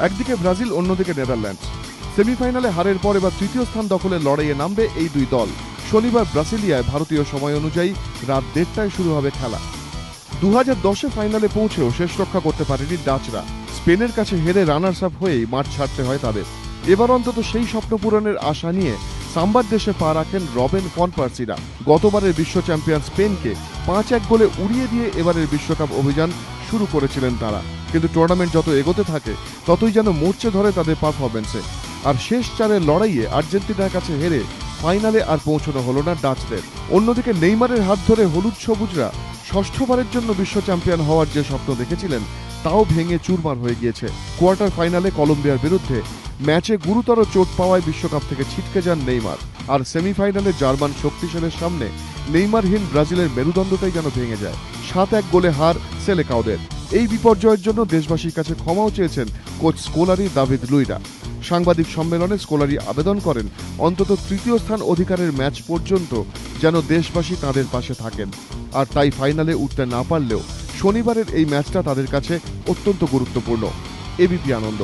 একদিকে ব্রাজিল, অন্যদিকে নেদারল্যান্ডস। সেমিফাইনালে হারের পর এবার তৃতীয় স্থান দখলের লড়াইয়ে নামবে এই দুই দল। শনিবার ব্রাসিলিয়ায় ভারতীয় সময় অনুযায়ী রাত 1:30টায় শুরু হবে খেলা। 2010-এ ফাইনালে পৌঁছেও শেষ রক্ষা করতে পারেনি ডাচরা। স্পেনের কাছে হেরে রানার্স আপ হয়েই মাঠ ছাড়তে হয় তাদের। এবার অন্তত সেই স্বপ্ন পূরণের আশা নিয়ে সাম্বার দেশে পা রাখেন রবেন ফন পার্সিরা। গতবারের বিশ্ব চ্যাম্পিয়ন স্পেনকে 5-1 গোলে উড়িয়ে দিয়ে এবারের বিশ্বকাপ অভিযান শুরু করেছিলেন তারা। কিন্তু টুর্নামেন্ট যত এগোতে থাকে ততই যেন মরচে ধরে তাদের পারফরমেন্সে। আর শেষ চারের লড়াইয়ে আর্জেন্টিনার কাছে হেরে ফাইনালে আর পৌঁছানো হলো না ডাচদের। অন্যদিকে নেইমারের হাত ধরে হলুদ সবুজরা ষষ্ঠবারের জন্য বিশ্ব চ্যাম্পিয়ন হওয়ার যে স্বপ্ন দেখেছিলেন তাও ভেঙে চুরমার হয়ে গিয়েছে। কোয়ার্টার ফাইনালে কলম্বিয়ার বিরুদ্ধে ম্যাচে গুরুতর চোট পাওয়ায় বিশ্বকাপ থেকে ছিটকে যান নেইমার। আর সেমিফাইনালে জার্মান শক্তিশালের সামনে নেইমারহীন ব্রাজিলের মেরুদণ্ডটাই যেন ভেঙে যায়। 7-1 গোলে হার সেলেকাওদের। এই বিপর্যয়ের জন্য দেশবাসীর কাছে ক্ষমাও চেয়েছেন কোচ স্কোলারি দাভিদ লুইরা। সাংবাদিক সম্মেলনে স্কোলারি আবেদন করেন অন্তত তৃতীয় স্থান অধিকারের ম্যাচ পর্যন্ত যেন দেশবাসী তাদের পাশে থাকেন। আর তাই ফাইনালে উঠতে না পারলেও শনিবারের এই ম্যাচটা তাদের কাছে অত্যন্ত গুরুত্বপূর্ণ। এবিপি আনন্দ।